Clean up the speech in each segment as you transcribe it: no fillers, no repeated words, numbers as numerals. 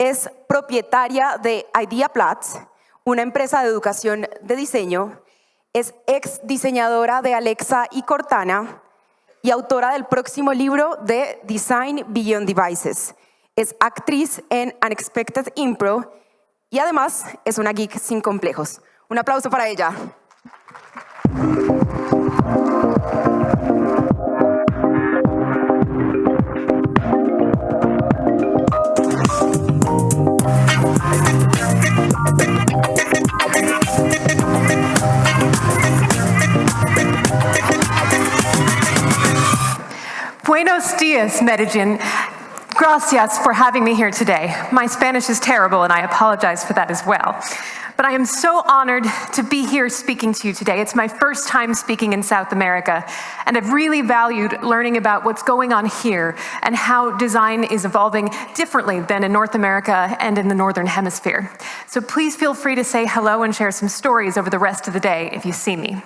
Es propietaria de Idea Platz, una empresa de educación de diseño. Es ex diseñadora de Alexa y Cortana y autora del próximo libro de Design Beyond Devices. Es actriz en Unexpected Impro y además es una geek sin complejos. Un aplauso para ella. Buenos dias, Medellin. Gracias for having me here today. My Spanish is terrible, and I apologize for that as well. But I am so honored to be here speaking to you today. It's my first time speaking in South America, and I've really valued learning about what's going on here and how design is evolving differently than in North America and in the Northern Hemisphere. So please feel free to say hello and share some stories over the rest of the day if you see me.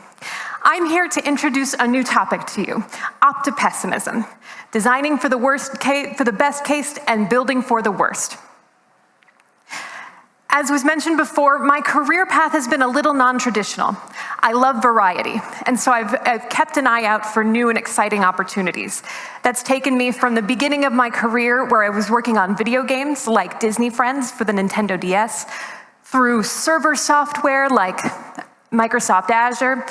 I'm here to introduce a new topic to you, Opti-Pessimism, designing for the best case and building for the worst. As was mentioned before, my career path has been a little non-traditional. I love variety, and so I've kept an eye out for new and exciting opportunities. That's taken me from the beginning of my career, where I was working on video games like Disney Friends for the Nintendo DS, through server software like Microsoft Azure,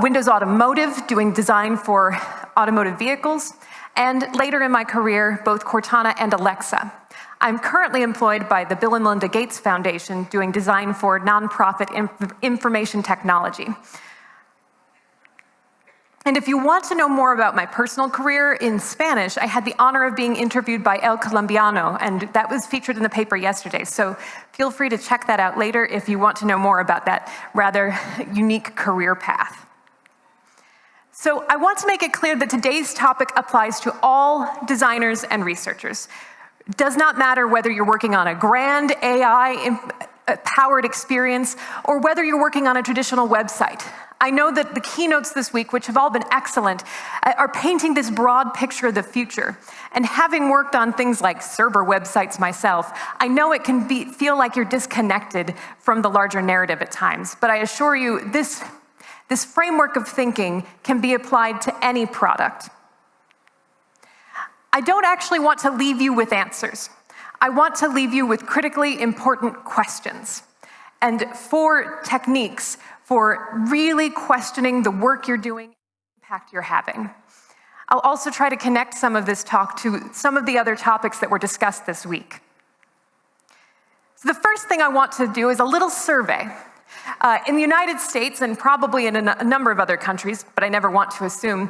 Windows Automotive, doing design for automotive vehicles, and later in my career, both Cortana and Alexa. I'm currently employed by the Bill and Melinda Gates Foundation doing design for nonprofit information technology. And if you want to know more about my personal career in Spanish, I had the honor of being interviewed by El Colombiano, and that was featured in the paper yesterday. So feel free to check that out later if you want to know more about that rather unique career path. So I want to make it clear that today's topic applies to all designers and researchers. It does not matter whether you're working on a grand AI-powered experience or whether you're working on a traditional website. I know that the keynotes this week, which have all been excellent, are painting this broad picture of the future. And having worked on things like server websites myself, I know it can feel like you're disconnected from the larger narrative at times. But I assure you, this framework of thinking can be applied to any product. I don't actually want to leave you with answers. I want to leave you with critically important questions and 4 techniques for really questioning the work you're doing, the impact you're having. I'll also try to connect some of this talk to some of the other topics that were discussed this week. So the first thing I want to do is a little survey. In the United States, and probably in a number of other countries, but I never want to assume,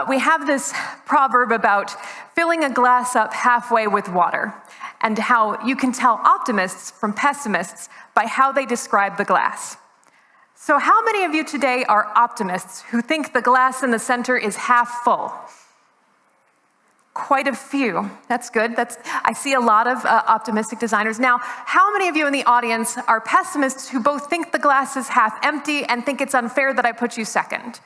we have this proverb about filling a glass up halfway with water, and how you can tell optimists from pessimists by how they describe the glass. So how many of you today are optimists who think the glass in the center is half full? Quite a few. That's good. I see a lot of optimistic designers. Now, how many of you in the audience are pessimists who both think the glass is half empty and think it's unfair that I put you second?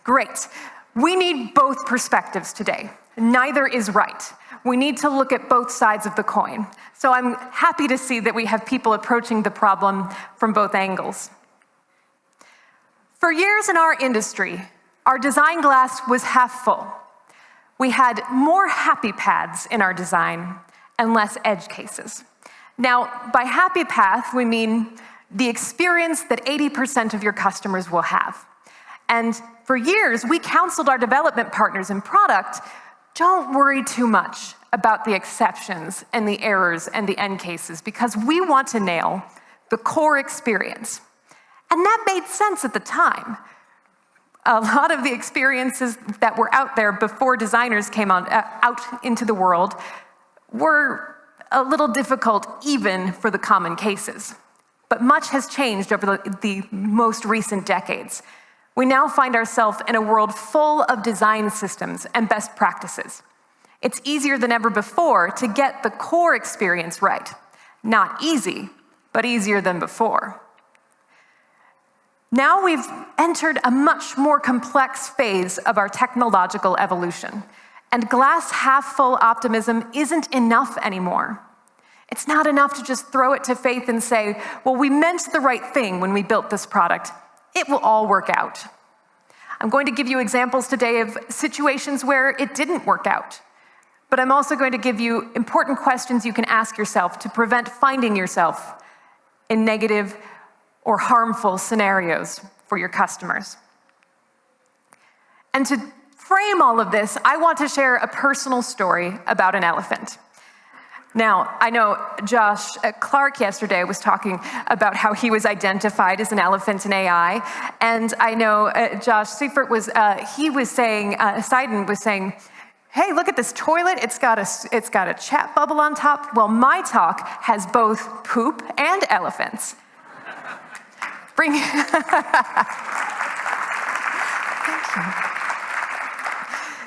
Great. We need both perspectives today. Neither is right. We need to look at both sides of the coin. So I'm happy to see that we have people approaching the problem from both angles. For years in our industry, our design glass was half full. We had more happy paths in our design and less edge cases. Now, by happy path, we mean the experience that 80% of your customers will have. And for years, we counseled our development partners in product, don't worry too much about the exceptions and the errors and the end cases, because we want to nail the core experience. And that made sense at the time. A lot of the experiences that were out there before designers came out into the world were a little difficult even for the common cases. But much has changed over the most recent decades. We now find ourselves in a world full of design systems and best practices. It's easier than ever before to get the core experience right. Not easy, but easier than before. Now we've entered a much more complex phase of our technological evolution. And glass half full optimism isn't enough anymore. It's not enough to just throw it to faith and say, well, we meant the right thing when we built this product. It will all work out. I'm going to give you examples today of situations where it didn't work out. But I'm also going to give you important questions you can ask yourself to prevent finding yourself in negative or harmful scenarios for your customers. And to frame all of this, I want to share a personal story about an elephant. Now, I know Josh Clark yesterday was talking about how he was identified as an elephant in AI, and I know Josh Seifert was, Seiden was saying, hey, look at this toilet, it's got a chat bubble on top. Well, my talk has both poop and elephants. Thank you.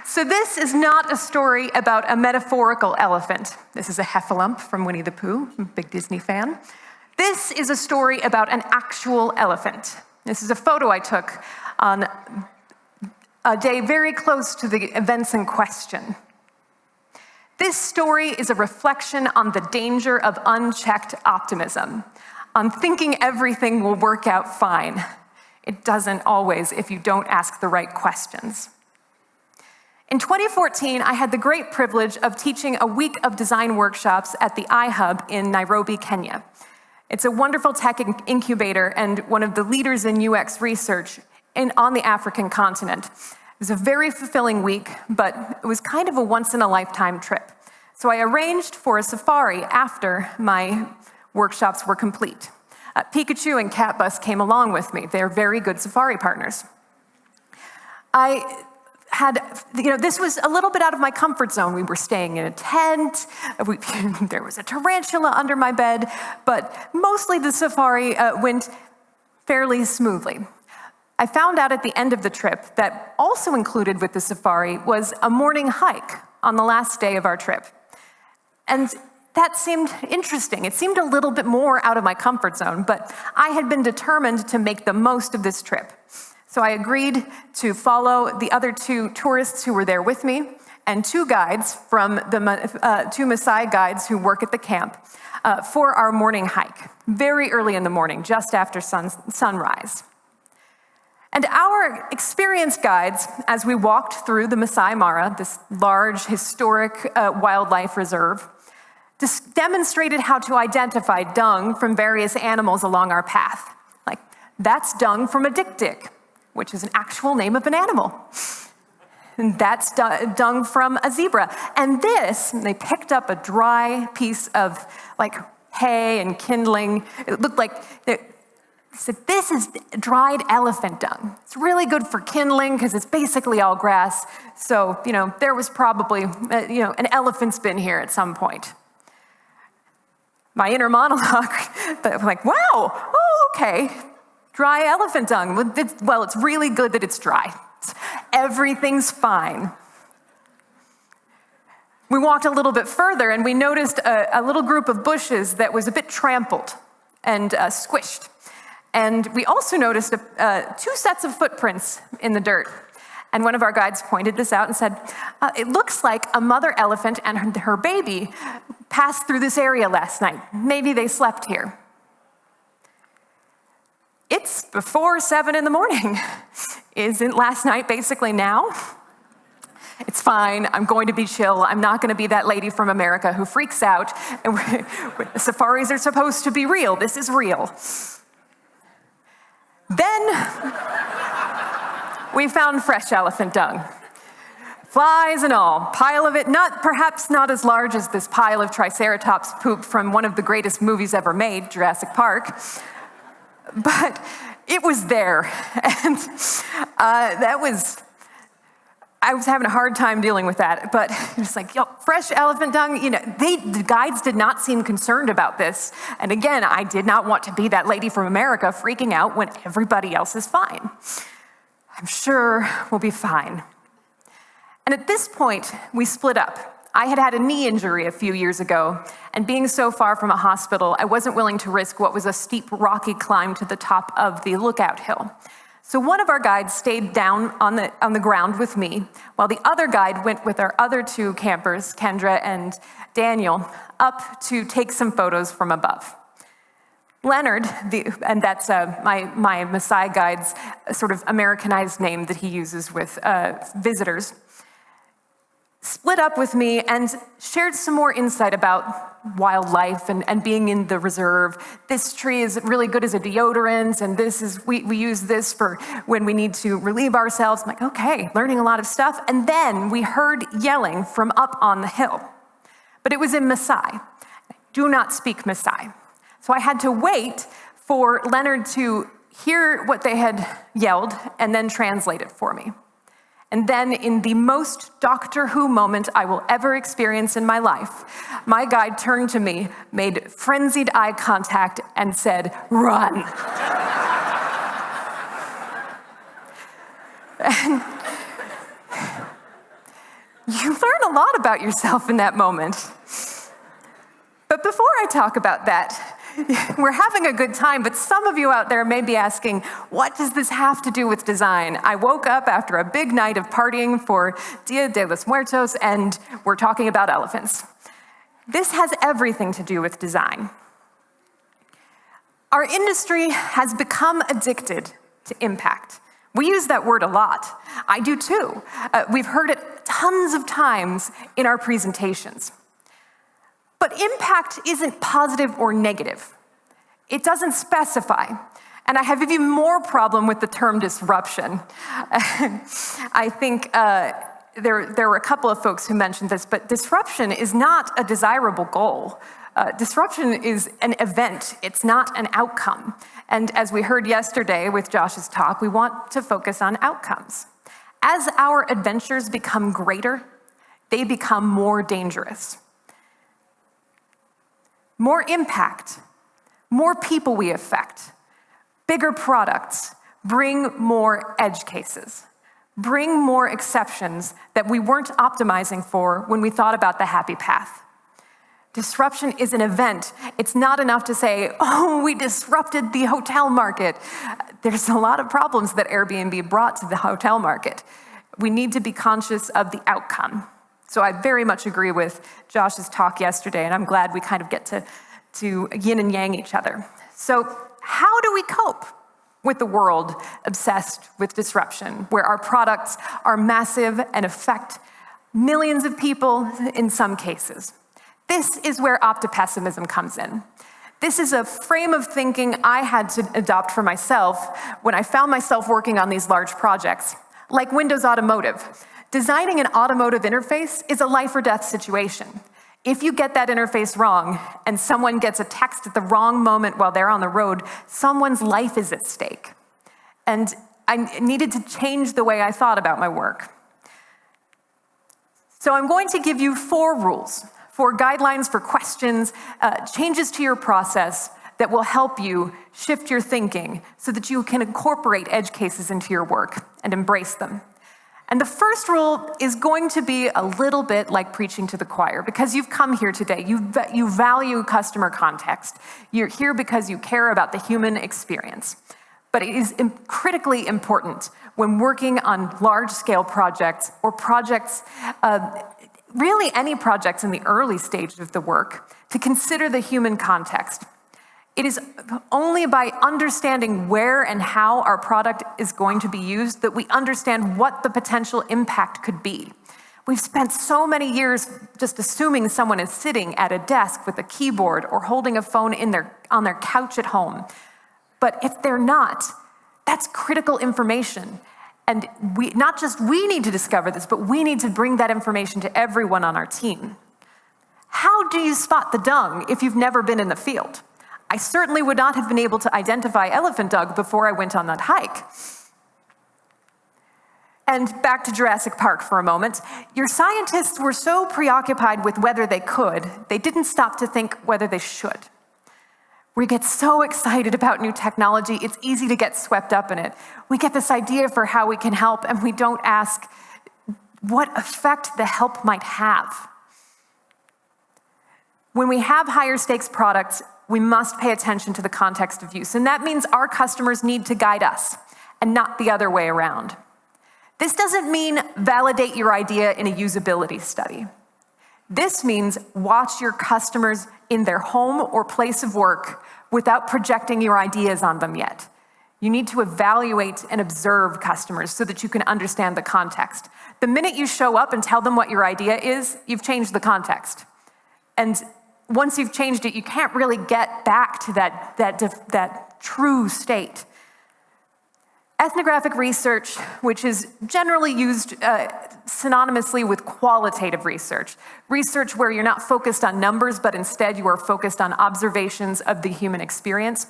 So this is not a story about a metaphorical elephant. This is a heffalump from Winnie the Pooh, I'm a big Disney fan. This is a story about an actual elephant. This is a photo I took on a day very close to the events in question. This story is a reflection on the danger of unchecked optimism, on thinking everything will work out fine. It doesn't always if you don't ask the right questions. In 2014, I had the great privilege of teaching a week of design workshops at the iHub in Nairobi, Kenya. It's a wonderful tech incubator and one of the leaders in UX research on the African continent. It was a very fulfilling week, but it was kind of a once-in-a-lifetime trip. So I arranged for a safari after my workshops were complete. Pikachu and Catbus came along with me. They're very good safari partners. This was a little bit out of my comfort zone. We were staying in a tent. There was a tarantula under my bed, but mostly the safari went fairly smoothly. I found out at the end of the trip that also included with the safari was a morning hike on the last day of our trip. And that seemed interesting. It seemed a little bit more out of my comfort zone, but I had been determined to make the most of this trip. So I agreed to follow the other two tourists who were there with me and two guides from the two Maasai guides who work at the camp for our morning hike, very early in the morning, just after sunrise. And our experienced guides, as we walked through the Masai Mara, this large historic wildlife reserve, demonstrated how to identify dung from various animals along our path. Like, that's dung from a dik-dik, which is an actual name of an animal. And that's dung from a zebra. And they picked up a dry piece of hay and kindling. It looked like, they said, this is dried elephant dung. It's really good for kindling because it's basically all grass. So, there was probably, an elephant's been here at some point. My inner monologue, I'm like, wow, oh, okay. Dry elephant dung. Well, it's really good that it's dry. Everything's fine. We walked a little bit further and we noticed a little group of bushes that was a bit trampled and squished. And we also noticed two sets of footprints in the dirt. And one of our guides pointed this out and said, it looks like a mother elephant and her baby passed through this area last night. Maybe they slept here. It's before 7 in the morning. Isn't last night basically now? It's fine, I'm going to be chill. I'm not going to be that lady from America who freaks out. And safaris are supposed to be real. This is real. Then we found fresh elephant dung. Flies and all, pile of it, perhaps not as large as this pile of Triceratops poop from one of the greatest movies ever made, Jurassic Park. But it was there, and I was having a hard time dealing with that. But it's like, fresh elephant dung. The guides did not seem concerned about this. And again, I did not want to be that lady from America freaking out when everybody else is fine. I'm sure we'll be fine. And at this point, we split up. I had a knee injury a few years ago, and being so far from a hospital, I wasn't willing to risk what was a steep, rocky climb to the top of the lookout hill. So one of our guides stayed down on the ground with me, while the other guide went with our other two campers, Kendra and Daniel, up to take some photos from above. Leonard, and that's my Maasai guide's sort of Americanized name that he uses with visitors, split up with me and shared some more insight about wildlife and being in the reserve. This tree is really good as a deodorant, and we use this for when we need to relieve ourselves. I'm like, okay, learning a lot of stuff. And then we heard yelling from up on the hill, but it was in Maasai. I do not speak Maasai. So I had to wait for Leonard to hear what they had yelled and then translate it for me. And then in the most Doctor Who moment I will ever experience in my life, my guide turned to me, made frenzied eye contact, and said, "Run." And you learn a lot about yourself in that moment. But before I talk about that, we're having a good time, but some of you out there may be asking, what does this have to do with design? I woke up after a big night of partying for Dia de los Muertos, and we're talking about elephants. This has everything to do with design. Our industry has become addicted to impact. We use that word a lot. I do too. We've heard it tons of times in our presentations. But impact isn't positive or negative. It doesn't specify. And I have even more problem with the term disruption. I think there were a couple of folks who mentioned this, but disruption is not a desirable goal. Disruption is an event. It's not an outcome. And as we heard yesterday with Josh's talk, we want to focus on outcomes. As our adventures become greater, they become more dangerous. More impact, more people we affect, bigger products, bring more edge cases, bring more exceptions that we weren't optimizing for when we thought about the happy path. Disruption is an event. It's not enough to say, oh, we disrupted the hotel market. There's a lot of problems that Airbnb brought to the hotel market. We need to be conscious of the outcome. So I very much agree with Josh's talk yesterday, and I'm glad we kind of get to yin and yang each other. So how do we cope with the world obsessed with disruption, where our products are massive and affect millions of people in some cases? This is where Opti-Pessimism comes in. This is a frame of thinking I had to adopt for myself when I found myself working on these large projects, like Windows Automotive. Designing an automotive interface is a life or death situation. If you get that interface wrong and someone gets a text at the wrong moment while they're on the road, someone's life is at stake. And I needed to change the way I thought about my work. So I'm going to give you 4 rules, 4 guidelines for questions, changes to your process that will help you shift your thinking so that you can incorporate edge cases into your work and embrace them. And the first rule is going to be a little bit like preaching to the choir, because you've come here today. You value customer context. You're here because you care about the human experience. But it is critically important when working on large-scale projects or projects, really any projects in the early stage of the work, to consider the human context. It is only by understanding where and how our product is going to be used that we understand what the potential impact could be. We've spent so many years just assuming someone is sitting at a desk with a keyboard or holding a phone on their couch at home. But if they're not, that's critical information. And not just we need to discover this, but we need to bring that information to everyone on our team. How do you spot the dung if you've never been in the field? I certainly would not have been able to identify elephant dung before I went on that hike. And back to Jurassic Park for a moment. Your scientists were so preoccupied with whether they could, they didn't stop to think whether they should. We get so excited about new technology, it's easy to get swept up in it. We get this idea for how we can help, and we don't ask what effect the help might have. When we have higher stakes products, we must pay attention to the context of use. And that means our customers need to guide us. and not the other way around. This doesn't mean validate your idea in a usability study. This means watch your customers in their home or place of work without projecting your ideas on them yet. You need to evaluate and observe customers so that you can understand the context. The minute you show up and tell them what your idea is, you've changed the context. And once you've changed it, you can't really get back to that true state. Ethnographic research, which is generally used synonymously with qualitative research, research where you're not focused on numbers, but instead you are focused on observations of the human experience,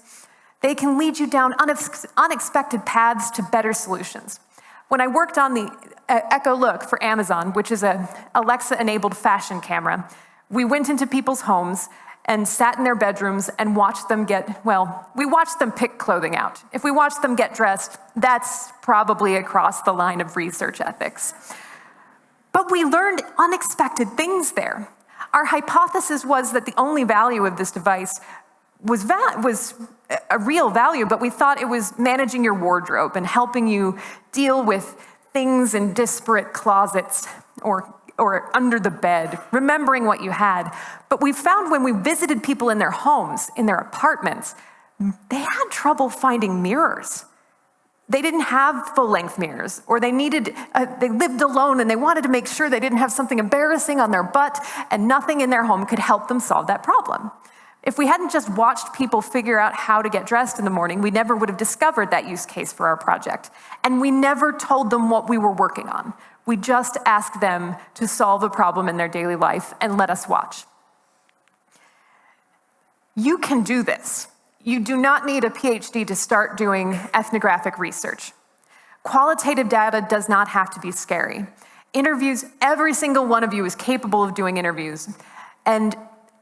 they can lead you down unexpected paths to better solutions. When I worked on the Echo Look for Amazon, which is an Alexa-enabled fashion camera, we went into people's homes and sat in their bedrooms and watched them we watched them pick clothing out. If we watched them get dressed, that's probably across the line of research ethics. But we learned unexpected things there. Our hypothesis was that the only value of this device was a real value, but we thought it was managing your wardrobe and helping you deal with things in disparate closets or under the bed, remembering what you had. But we found when we visited people in their homes, in their apartments, they had trouble finding mirrors. They didn't have full-length mirrors, or they lived alone and they wanted to make sure they didn't have something embarrassing on their butt, and nothing in their home could help them solve that problem. If we hadn't just watched people figure out how to get dressed in the morning, we never would have discovered that use case for our project. And we never told them what we were working on. We just asked them to solve a problem in their daily life and let us watch. You can do this. You do not need a PhD to start doing ethnographic research. Qualitative data does not have to be scary. Interviews, every single one of you is capable of doing interviews. And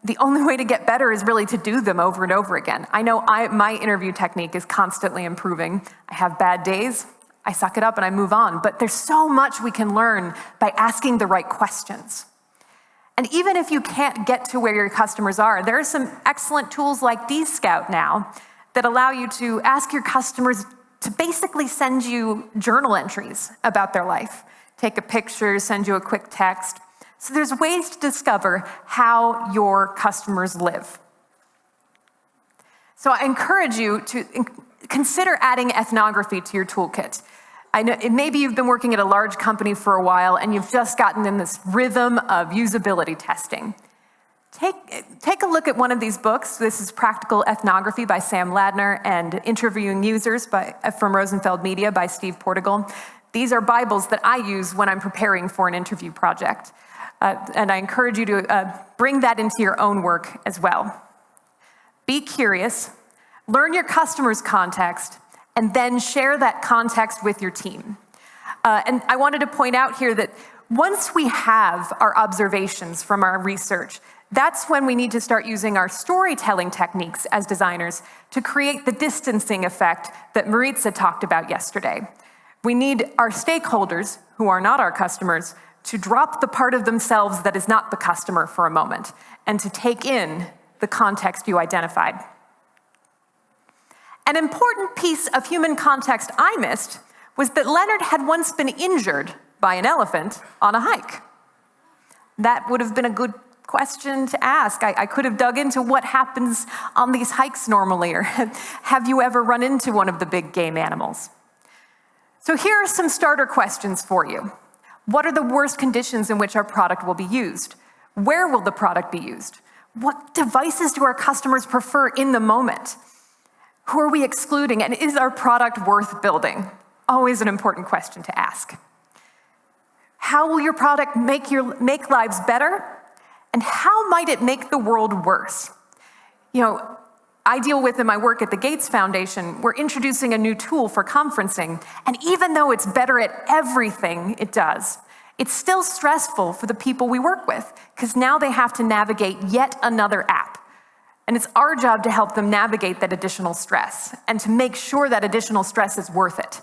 the only way to get better is really to do them over and over again. I know my interview technique is constantly improving. I have bad days, I suck it up and I move on. But there's so much we can learn by asking the right questions. And even if you can't get to where your customers are, there are some excellent tools like Dscout now that allow you to ask your customers to basically send you journal entries about their life. Take a picture, send you a quick text. So there's ways to discover how your customers live. So I encourage you to consider adding ethnography to your toolkit. I know maybe you've been working at a large company for a while and you've just gotten in this rhythm of usability testing. Take a look at one of these books. This is Practical Ethnography by Sam Ladner and Interviewing Users from Rosenfeld Media by Steve Portugal. These are Bibles that I use when I'm preparing for an interview project. And I encourage you to bring that into your own work as well. Be curious, learn your customer's context, and then share that context with your team. And I wanted to point out here that once we have our observations from our research, that's when we need to start using our storytelling techniques as designers to create the distancing effect that Maritza talked about yesterday. We need our stakeholders, who are not our customers, to drop the part of themselves that is not the customer for a moment and to take in the context you identified. An important piece of human context I missed was that Leonard had once been injured by an elephant on a hike. That would have been a good question to ask. I could have dug into what happens on these hikes normally, or have you ever run into one of the big game animals? So here are some starter questions for you. What are the worst conditions in which our product will be used? Where will the product be used? What devices do our customers prefer in the moment? Who are we excluding? And is our product worth building? Always an important question to ask. How will your product make lives better? And how might it make the world worse? I deal with in my work at the Gates Foundation, we're introducing a new tool for conferencing. And even though it's better at everything it does, it's still stressful for the people we work with, because now they have to navigate yet another app. And it's our job to help them navigate that additional stress and to make sure that additional stress is worth it.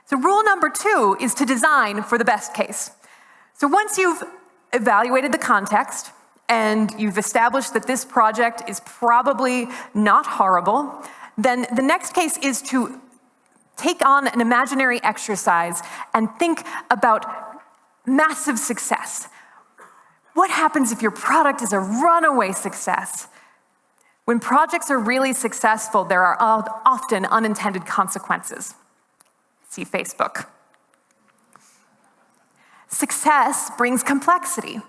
So rule number 2 is to design for the best case. So once you've evaluated the context and you've established that this project is probably not horrible, then the next case is to take on an imaginary exercise and think about massive success. What happens if your product is a runaway success? When projects are really successful, there are often unintended consequences. See Facebook. Success brings complexity.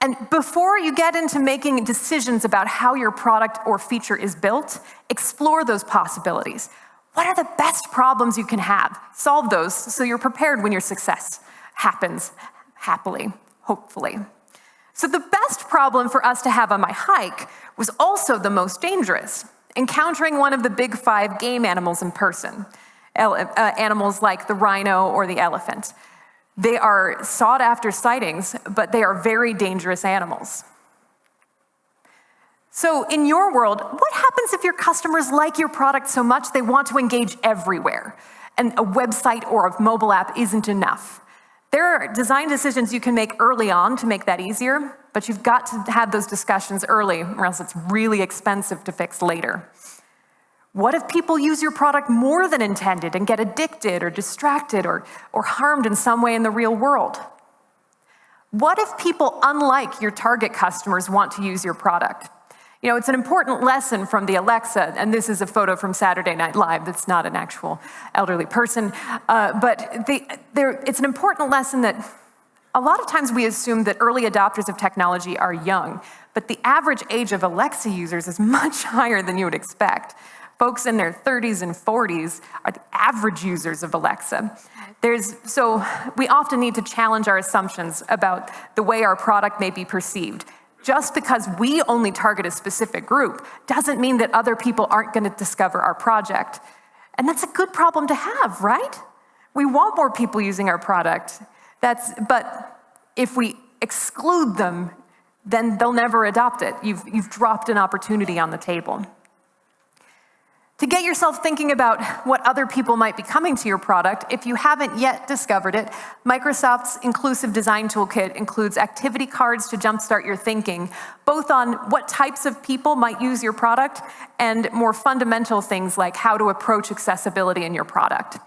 And before you get into making decisions about how your product or feature is built, explore those possibilities. What are the best problems you can have? Solve those so you're prepared when your success happens happily, hopefully. So the best problem for us to have on my hike was also the most dangerous, encountering one of the big 5 game animals in person, animals like the rhino or the elephant. They are sought-after sightings, but they are very dangerous animals. So in your world, what happens if your customers like your product so much they want to engage everywhere, and a website or a mobile app isn't enough? There are design decisions you can make early on to make that easier, but you've got to have those discussions early, or else it's really expensive to fix later. What if people use your product more than intended and get addicted or distracted or harmed in some way in the real world? What if people, unlike your target customers, want to use your product? You know, it's an important lesson from the Alexa, and this is a photo from Saturday Night Live. That's not an actual elderly person, but it's an important lesson that a lot of times we assume that early adopters of technology are young, but the average age of Alexa users is much higher than you would expect. Folks in their 30s and 40s are the average users of Alexa. So we often need to challenge our assumptions about the way our product may be perceived. Just because we only target a specific group doesn't mean that other people aren't going to discover our project. And that's a good problem to have, right? We want more people using our product. But if we exclude them, then they'll never adopt it. You've dropped an opportunity on the table. To get yourself thinking about what other people might be coming to your product, if you haven't yet discovered it, Microsoft's Inclusive Design Toolkit includes activity cards to jumpstart your thinking, both on what types of people might use your product and more fundamental things like how to approach accessibility in your product.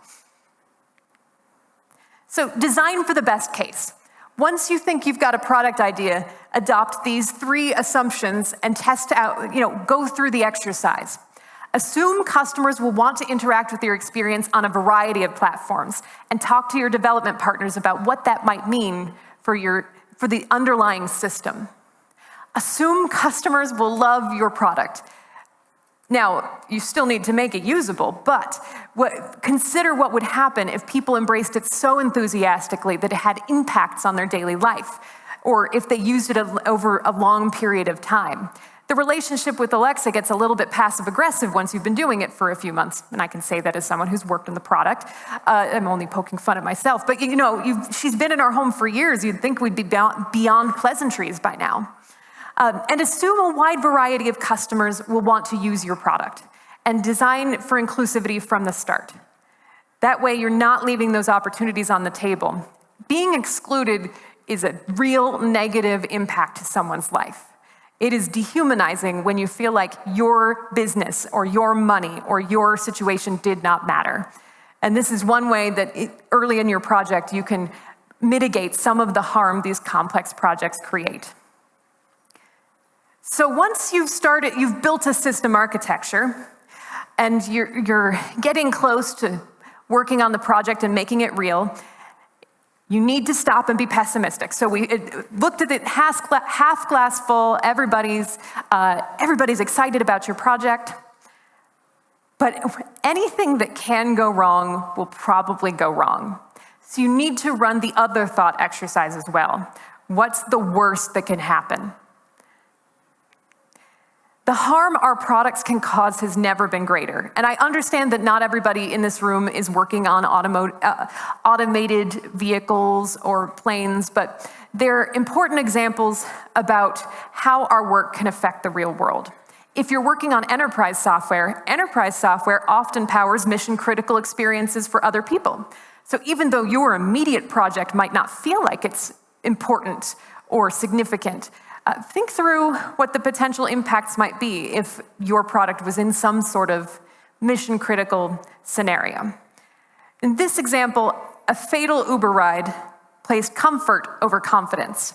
So design for the best case. Once you think you've got a product idea, adopt these 3 assumptions and test out, go through the exercise. Assume customers will want to interact with your experience on a variety of platforms and talk to your development partners about what that might mean for the underlying system. Assume customers will love your product. Now, you still need to make it usable, but consider what would happen if people embraced it so enthusiastically that it had impacts on their daily life, or if they used it over a long period of time. The relationship with Alexa gets a little bit passive-aggressive once you've been doing it for a few months, and I can say that as someone who's worked in the product. I'm only poking fun at myself, but she's been in our home for years. You'd think we'd be beyond pleasantries by now. And assume a wide variety of customers will want to use your product, and design for inclusivity from the start. That way, you're not leaving those opportunities on the table. Being excluded is a real negative impact to someone's life. It is dehumanizing when you feel like your business or your money or your situation did not matter. And this is one way that early in your project you can mitigate some of the harm these complex projects create. So once you've built a system architecture and you're getting close to working on the project and making it real, you need to stop and be pessimistic. So we looked at it half glass full. Everybody's excited about your project. But anything that can go wrong will probably go wrong. So you need to run the other thought exercise as well. What's the worst that can happen? The harm our products can cause has never been greater. And I understand that not everybody in this room is working on automated vehicles or planes, but they're important examples about how our work can affect the real world. If you're working on enterprise software often powers mission-critical experiences for other people. So even though your immediate project might not feel like it's important or significant, think through what the potential impacts might be if your product was in some sort of mission-critical scenario. In this example, a fatal Uber ride placed comfort over confidence.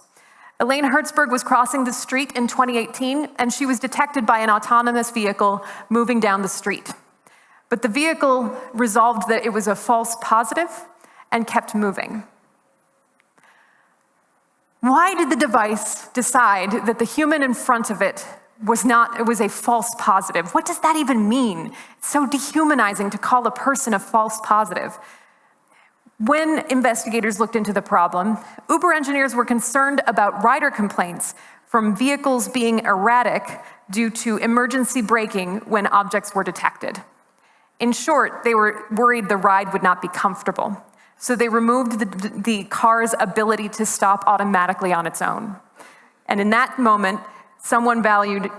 Elaine Hertzberg was crossing the street in 2018, and she was detected by an autonomous vehicle moving down the street. But the vehicle resolved that it was a false positive and kept moving. Why did the device decide that the human in front of it was a false positive? What does that even mean? It's so dehumanizing to call a person a false positive. When investigators looked into the problem, Uber engineers were concerned about rider complaints from vehicles being erratic due to emergency braking when objects were detected. In short, they were worried the ride would not be comfortable. So they removed the car's ability to stop automatically on its own. And in that moment, someone valued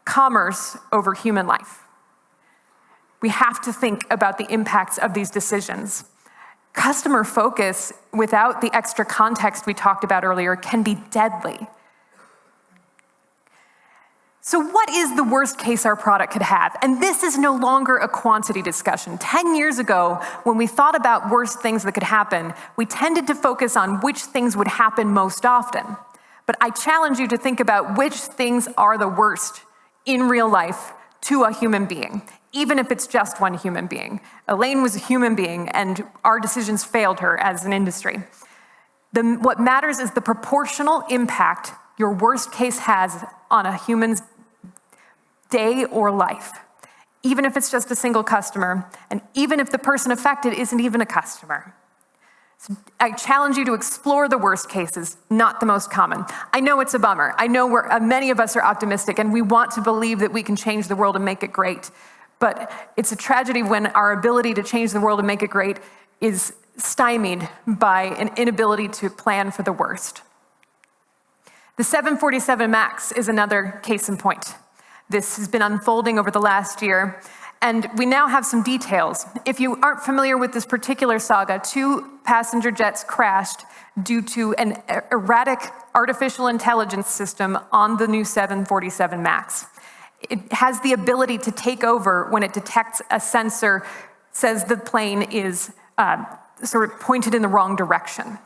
commerce over human life. We have to think about the impacts of these decisions. Customer focus without the extra context we talked about earlier can be deadly. So what is the worst case our product could have? And this is no longer a quantity discussion. 10 years ago, when we thought about worst things that could happen, we tended to focus on which things would happen most often. But I challenge you to think about which things are the worst in real life to a human being, even if it's just one human being. Elaine was a human being, and our decisions failed her as an industry. What matters is the proportional impact your worst case has on a human's day or life, even if it's just a single customer, and even if the person affected isn't even a customer. So I challenge you to explore the worst cases, not the most common. I know it's a bummer. I know many of us are optimistic, and we want to believe that we can change the world and make it great. But it's a tragedy when our ability to change the world and make it great is stymied by an inability to plan for the worst. The 747 MAX is another case in point. This has been unfolding over the last year, and we now have some details. If you aren't familiar with this particular saga, 2 passenger jets crashed due to an erratic artificial intelligence system on the new 747 MAX. It has the ability to take over when it detects a sensor, says the plane is sort of pointed in the wrong direction.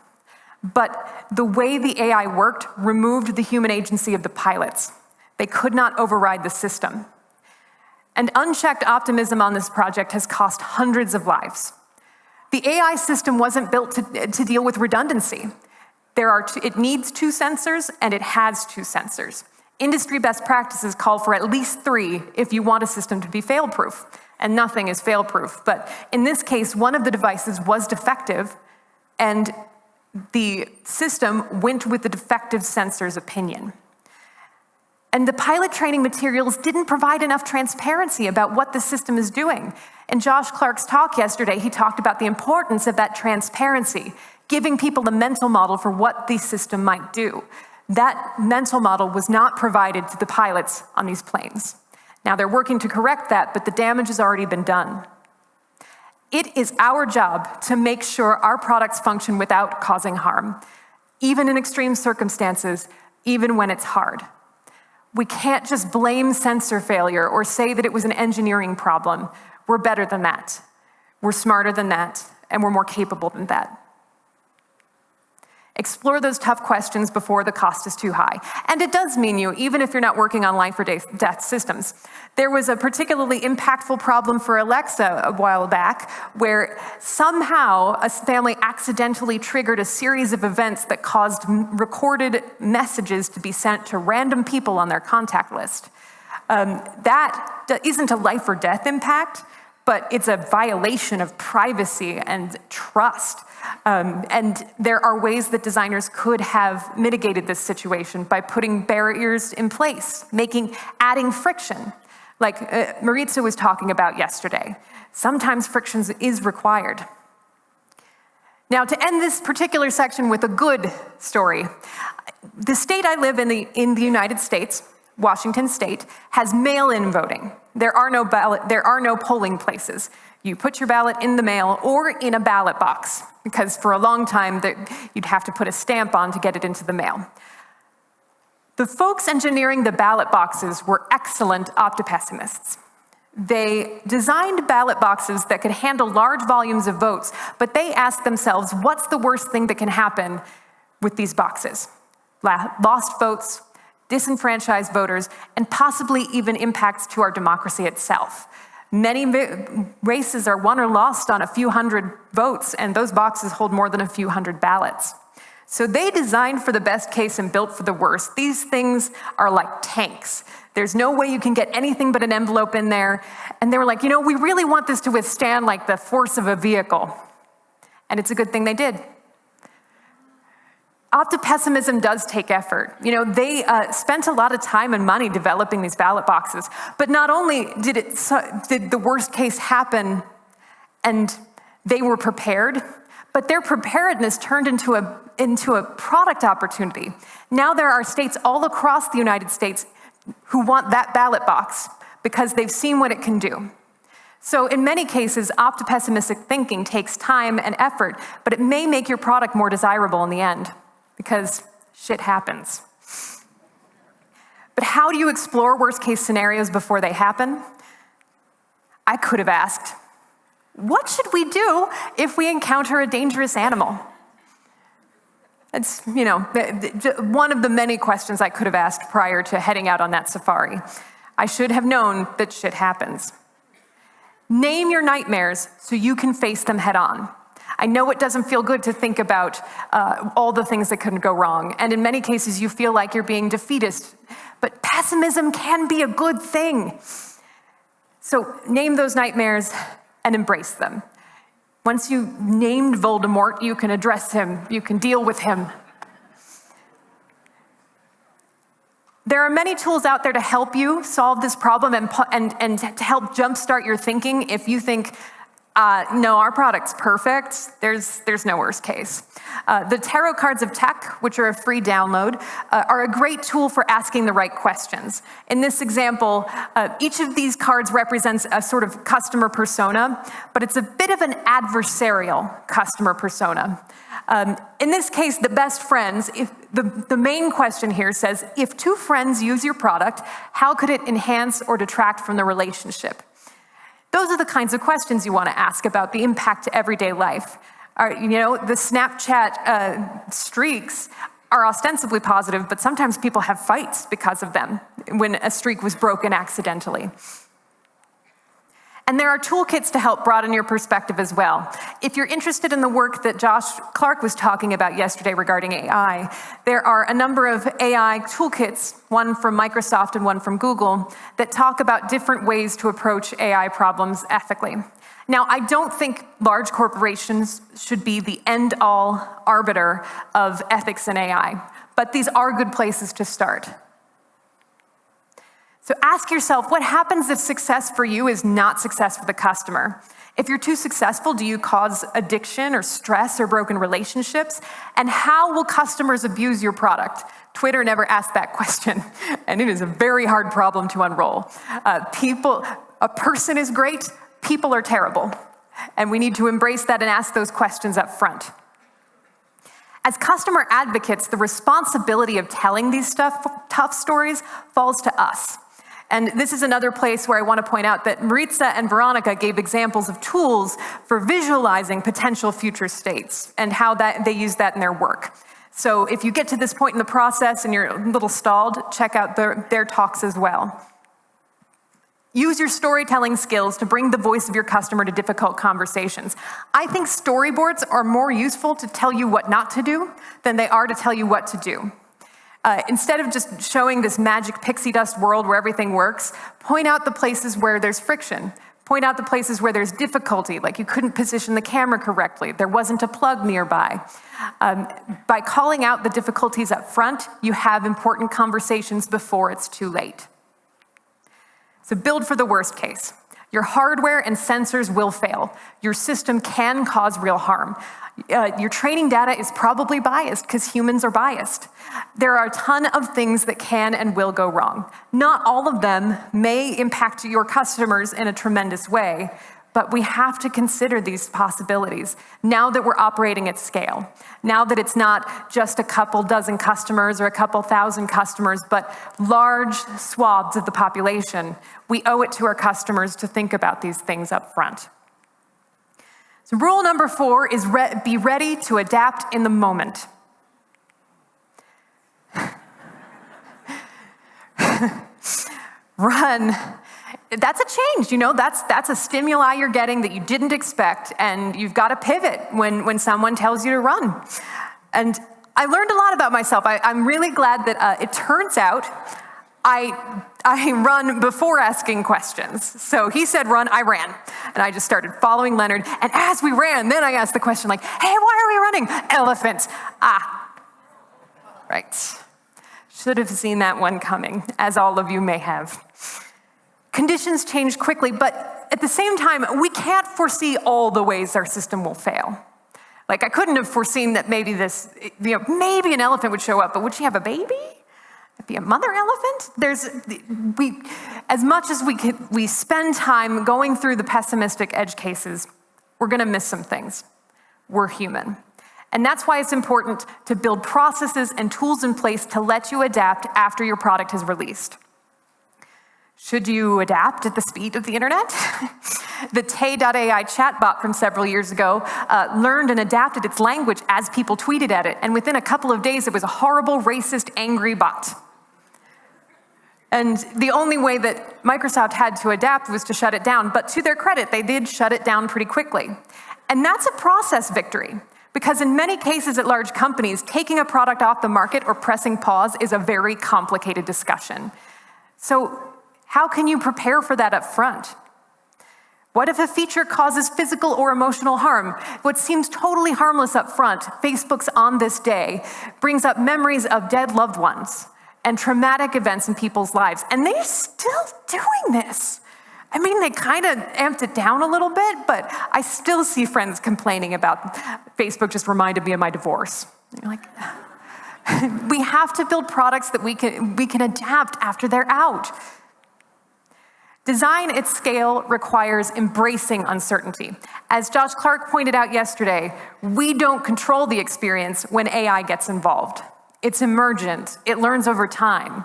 But the way the AI worked removed the human agency of the pilots. They could not override the system. And unchecked optimism on this project has cost hundreds of lives. The AI system wasn't built to deal with redundancy. It needs 2 sensors, and it has 2 sensors. Industry best practices call for at least 3 if you want a system to be fail-proof, and nothing is fail-proof. But in this case, one of the devices was defective, and the system went with the defective sensor's opinion. And the pilot training materials didn't provide enough transparency about what the system is doing. In Josh Clark's talk yesterday, he talked about the importance of that transparency, giving people a mental model for what the system might do. That mental model was not provided to the pilots on these planes. Now they're working to correct that, but the damage has already been done. It is our job to make sure our products function without causing harm, even in extreme circumstances, even when it's hard. We can't just blame sensor failure or say that it was an engineering problem. We're better than that. We're smarter than that, and we're more capable than that. Explore those tough questions before the cost is too high. And it does mean you, even if you're not working on life or death systems. There was a particularly impactful problem for Alexa a while back, where somehow a family accidentally triggered a series of events that caused recorded messages to be sent to random people on their contact list. That isn't a life or death impact, but it's a violation of privacy and trust. And there are ways that designers could have mitigated this situation by putting barriers in place, adding friction, like Maritza was talking about yesterday. Sometimes friction is required. Now, to end this particular section with a good story, the state I live in the United States, Washington State, has mail-in voting. There are no polling places. You put your ballot in the mail or in a ballot box, because for a long time you'd have to put a stamp on to get it into the mail. The folks engineering the ballot boxes were excellent Opti-Pessimists. They designed ballot boxes that could handle large volumes of votes, but they asked themselves, what's the worst thing that can happen with these boxes? Lost votes, disenfranchised voters, and possibly even impacts to our democracy itself. Many races are won or lost on a few hundred votes, and those boxes hold more than a few hundred ballots. So they designed for the best case and built for the worst. These things are like tanks. There's no way you can get anything but an envelope in there. And they were like, we really want this to withstand like the force of a vehicle. And it's a good thing they did. Opti-Pessimism does take effort. They spent a lot of time and money developing these ballot boxes, but not only did the worst case happen and they were prepared, but their preparedness turned into a product opportunity. Now there are states all across the United States who want that ballot box because they've seen what it can do. So in many cases, opti-pessimistic thinking takes time and effort, but it may make your product more desirable in the end, because shit happens. But how do you explore worst case scenarios before they happen? I could have asked, what should we do if we encounter a dangerous animal? It's, one of the many questions I could have asked prior to heading out on that safari. I should have known that shit happens. Name your nightmares so you can face them head on. I know it doesn't feel good to think about all the things that could go wrong, and in many cases you feel like you're being defeatist, but pessimism can be a good thing. So name those nightmares and embrace them. Once you've named Voldemort, you can address him, you can deal with him. There are many tools out there to help you solve this problem and to help jumpstart your thinking if you think, no, our product's perfect. There's no worst case. The Tarot Cards of Tech, which are a free download, are a great tool for asking the right questions. In this example, each of these cards represents a sort of customer persona, but it's a bit of an adversarial customer persona. In this case, the best friends, if the main question here says, if two friends use your product, how could it enhance or detract from the relationship? Those are the kinds of questions you want to ask about the impact to everyday life. The Snapchat streaks are ostensibly positive, but sometimes people have fights because of them when a streak was broken accidentally. And there are toolkits to help broaden your perspective as well. If you're interested in the work that Josh Clark was talking about yesterday regarding AI, there are a number of AI toolkits, one from Microsoft and one from Google, that talk about different ways to approach AI problems ethically. Now, I don't think large corporations should be the end-all arbiter of ethics in AI, but these are good places to start. So ask yourself, what happens if success for you is not success for the customer? If you're too successful, do you cause addiction or stress or broken relationships? And how will customers abuse your product? Twitter never asked that question, and it is a very hard problem to unroll. A person is great, people are terrible. And we need to embrace that and ask those questions up front. As customer advocates, the responsibility of telling these tough stories falls to us. And this is another place where I want to point out that Maritza and Veronica gave examples of tools for visualizing potential future states and how they use that in their work. So if you get to this point in the process and you're a little stalled, check out their talks as well. Use your storytelling skills to bring the voice of your customer to difficult conversations. I think storyboards are more useful to tell you what not to do than they are to tell you what to do. Instead of just showing this magic pixie dust world where everything works, point out the places where there's friction. Point out the places where there's difficulty, like you couldn't position the camera correctly, there wasn't a plug nearby. By calling out the difficulties up front, you have important conversations before it's too late. So build for the worst case. Your hardware and sensors will fail. Your system can cause real harm. Your training data is probably biased because humans are biased. There are a ton of things that can and will go wrong. Not all of them may impact your customers in a tremendous way, But we have to consider these possibilities now that we're operating at scale. Now that it's not just a couple dozen customers or a couple thousand customers, but large swaths of the population, we owe it to our customers to think about these things up front. So rule number 4 is be ready to adapt in the moment. Run. That's a change, that's a stimuli you're getting that you didn't expect, and you've got to pivot when someone tells you to run. And I learned a lot about myself. I'm really glad that it turns out I run before asking questions. So he said run, I ran. And I just started following Leonard, and as we ran, then I asked the question like, hey, why are we running? Elephant. Right. Should have seen that one coming, as all of you may have. Conditions change quickly, but at the same time, we can't foresee all the ways our system will fail. Like, I couldn't have foreseen that maybe maybe an elephant would show up, but would she have a baby? It'd be a mother elephant? As much as we spend time going through the pessimistic edge cases, we're gonna miss some things. We're human. And that's why it's important to build processes and tools in place to let you adapt after your product is released. Should you adapt at the speed of the internet? The Tay.ai chatbot from several years ago learned and adapted its language as people tweeted at it, and within a couple of days, it was a horrible, racist, angry bot. And the only way that Microsoft had to adapt was to shut it down, but to their credit, they did shut it down pretty quickly. And that's a process victory, because in many cases at large companies, taking a product off the market or pressing pause is a very complicated discussion. So, how can you prepare for that up front? What if a feature causes physical or emotional harm? What seems totally harmless up front, Facebook's On This Day, brings up memories of dead loved ones and traumatic events in people's lives. And they're still doing this. I mean, they kind of amped it down a little bit, but I still see friends complaining about Facebook just reminded me of my divorce. You're like, we have to build products that we can adapt after they're out. Design at scale requires embracing uncertainty. As Josh Clark pointed out yesterday, we don't control the experience when AI gets involved. It's emergent, it learns over time.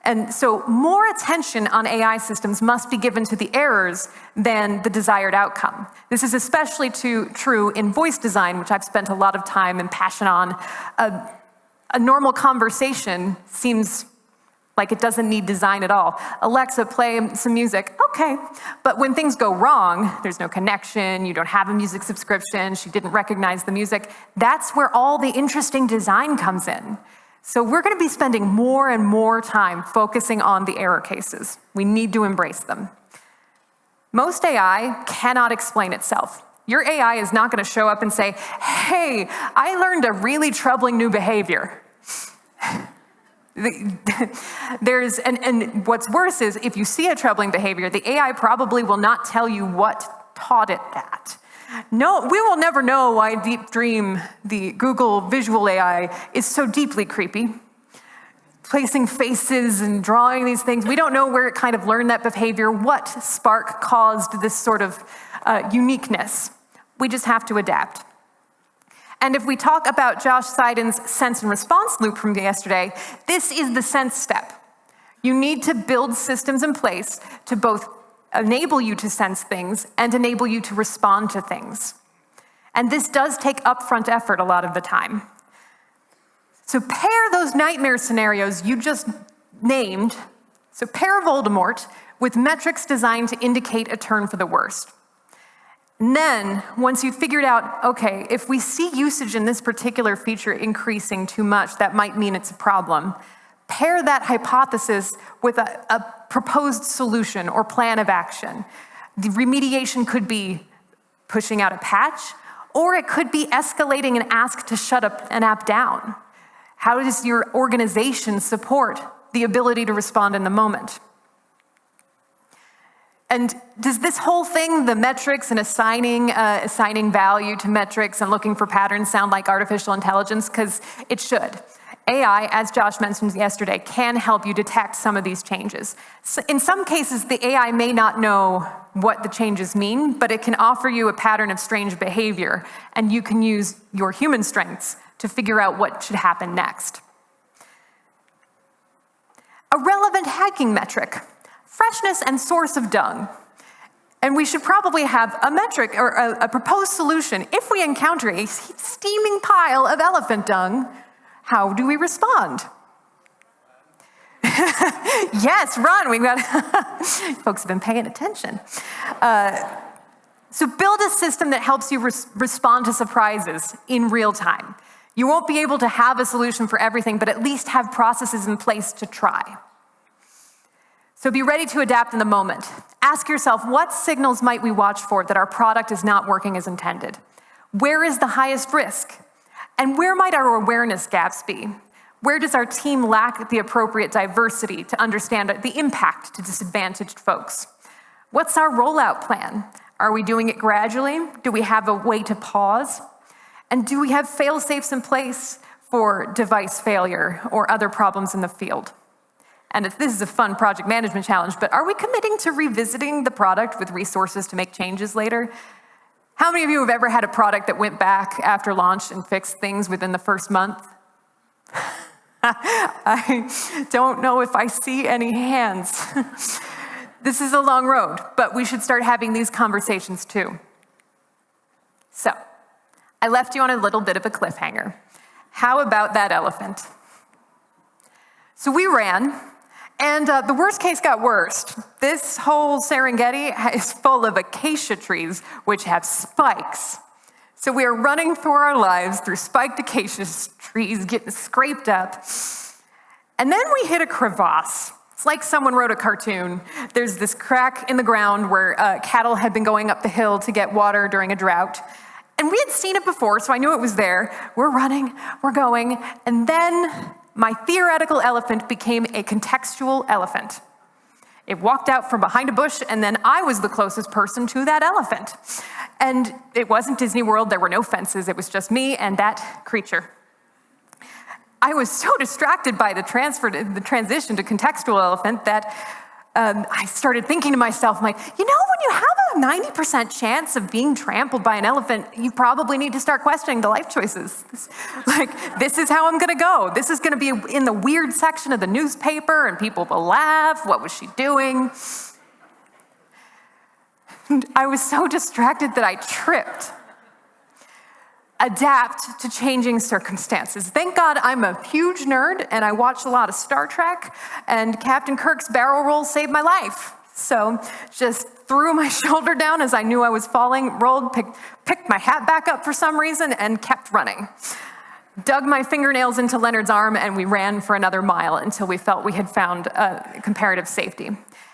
And so more attention on AI systems must be given to the errors than the desired outcome. This is especially true in voice design, which I've spent a lot of time and passion on. A normal conversation seems like it doesn't need design at all. Alexa, play some music. Okay, but when things go wrong, there's no connection, you don't have a music subscription, she didn't recognize the music, that's where all the interesting design comes in. So we're gonna be spending more and more time focusing on the error cases. We need to embrace them. Most AI cannot explain itself. Your AI is not gonna show up and say, hey, I learned a really troubling new behavior. And what's worse is if you see a troubling behavior, the AI probably will not tell you what taught it that. No, we will never know why Deep Dream, the Google visual AI, is so deeply creepy. Placing faces and drawing these things. We don't know where it kind of learned that behavior, what spark caused this sort of uniqueness. We just have to adapt. And if we talk about Josh Seiden's sense and response loop from yesterday, this is the sense step. You need to build systems in place to both enable you to sense things and enable you to respond to things. And this does take upfront effort a lot of the time. So pair those nightmare scenarios you just named, so pair Voldemort with metrics designed to indicate a turn for the worst. And then, once you've figured out, okay, if we see usage in this particular feature increasing too much, that might mean it's a problem. Pair that hypothesis with a proposed solution or plan of action. The remediation could be pushing out a patch, or it could be escalating an ask to shut up an app down. How does your organization support the ability to respond in the moment? And does this whole thing, the metrics and assigning value to metrics and looking for patterns sound like artificial intelligence? Because it should. AI, as Josh mentioned yesterday, can help you detect some of these changes. So in some cases, the AI may not know what the changes mean, but it can offer you a pattern of strange behavior, and you can use your human strengths to figure out what should happen next. A relevant hiking metric, freshness and source of dung. And we should probably have a metric or a proposed solution. If we encounter a steaming pile of elephant dung, how do we respond? Yes, run. We've got folks have been paying attention. So build a system that helps you respond to surprises in real time. You won't be able to have a solution for everything, but at least have processes in place to try. So be ready to adapt in the moment. Ask yourself, what signals might we watch for that our product is not working as intended? Where is the highest risk? And where might our awareness gaps be? Where does our team lack the appropriate diversity to understand the impact to disadvantaged folks? What's our rollout plan? Are we doing it gradually? Do we have a way to pause? And do we have fail-safes in place for device failure or other problems in the field? And this is a fun project management challenge, but are we committing to revisiting the product with resources to make changes later? How many of you have ever had a product that went back after launch and fixed things within the first month? I don't know if I see any hands. This is a long road, but we should start having these conversations too. So, I left you on a little bit of a cliffhanger. How about that elephant? So we ran, and the worst case got worse. This whole Serengeti is full of acacia trees, which have spikes. So we are running for our lives through spiked acacia trees, getting scraped up. And then we hit a crevasse. It's like someone wrote a cartoon. There's this crack in the ground where cattle had been going up the hill to get water during a drought. And we had seen it before, so I knew it was there. We're running, we're going, and then my theoretical elephant became a contextual elephant. It walked out from behind a bush, and then I was the closest person to that elephant. And it wasn't Disney World, there were no fences, it was just me and that creature. I was so distracted by the transition to contextual elephant that I started thinking to myself, like, you know, when you have a 90% chance of being trampled by an elephant, you probably need to start questioning the life choices. This is how I'm gonna go. This is gonna be in the weird section of the newspaper and people will laugh. What was she doing? And I was so distracted that I tripped. Adapt to changing circumstances. Thank God I'm a huge nerd and I watched a lot of Star Trek, and Captain Kirk's barrel roll saved my life. So just threw my shoulder down as I knew I was falling, rolled, picked my hat back up for some reason, and kept running. Dug my fingernails into Leonard's arm, and we ran for another mile until we felt we had found comparative safety.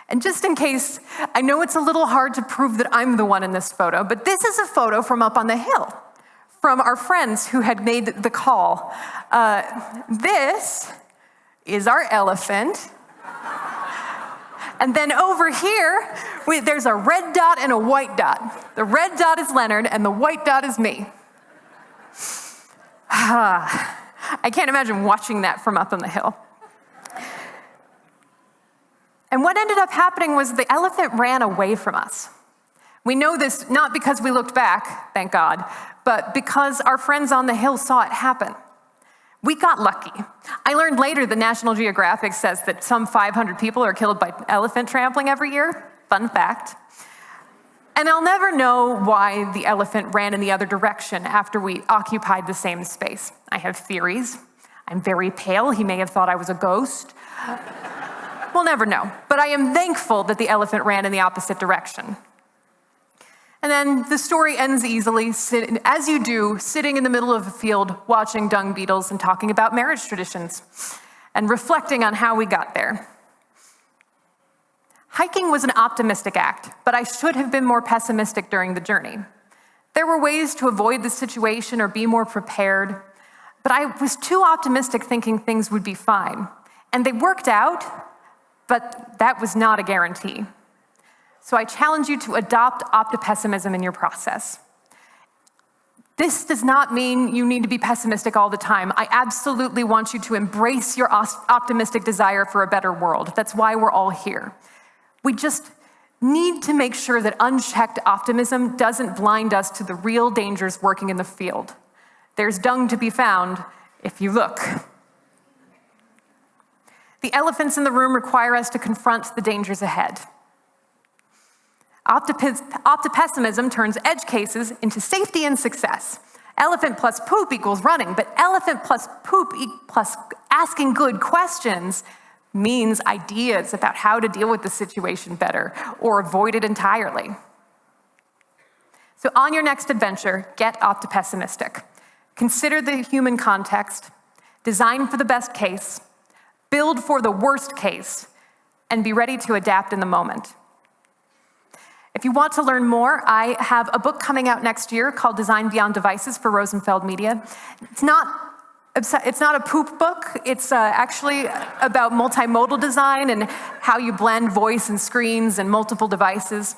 And just in case, I know it's a little hard to prove that I'm the one in this photo, but this is a photo from up on the hill, from our friends who had made the call. This is our elephant. And then over here, there's a red dot and a white dot. The red dot is Leonard, and the white dot is me. I can't imagine watching that from up on the hill. And what ended up happening was the elephant ran away from us. We know this not because we looked back, thank God, but because our friends on the hill saw it happen. We got lucky. I learned later that National Geographic says that some 500 people are killed by elephant trampling every year. Fun fact. And I'll never know why the elephant ran in the other direction after we occupied the same space. I have theories. I'm very pale. He may have thought I was a ghost. We'll never know. But I am thankful that the elephant ran in the opposite direction. And then the story ends easily, as you do, sitting in the middle of a field, watching dung beetles and talking about marriage traditions and reflecting on how we got there. Hiking was an optimistic act, but I should have been more pessimistic during the journey. There were ways to avoid the situation or be more prepared, but I was too optimistic thinking things would be fine. And they worked out, but that was not a guarantee. So I challenge you to adopt Opti-Pessimism in your process. This does not mean you need to be pessimistic all the time. I absolutely want you to embrace your optimistic desire for a better world. That's why we're all here. We just need to make sure that unchecked optimism doesn't blind us to the real dangers working in the field. There's dung to be found if you look. The elephants in the room require us to confront the dangers ahead. Opti-Pessimism turns edge cases into safety and success. Elephant plus poop equals running, but elephant plus poop plus asking good questions means ideas about how to deal with the situation better or avoid it entirely. So on your next adventure, get opti-pessimistic. Consider the human context, design for the best case, build for the worst case, and be ready to adapt in the moment. If you want to learn more, I have a book coming out next year called Design Beyond Devices for Rosenfeld Media. It's not a poop book. It's actually about multimodal design and how you blend voice and screens and multiple devices.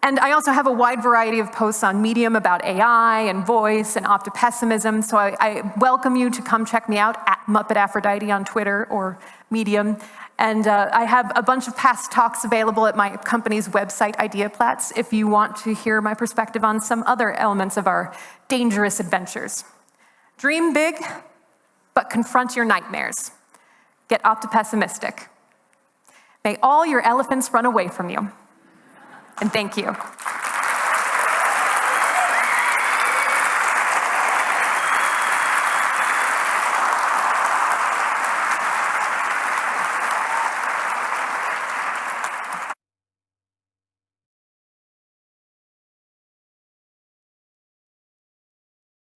And I also have a wide variety of posts on Medium about AI and voice and opti-pessimism, so I welcome you to come check me out at Muppet Aphrodite on Twitter or Medium. And I have a bunch of past talks available at my company's website, Platz, if you want to hear my perspective on some other elements of our dangerous adventures. Dream big, but confront your nightmares. Get opti-pessimistic. May all your elephants run away from you. And thank you.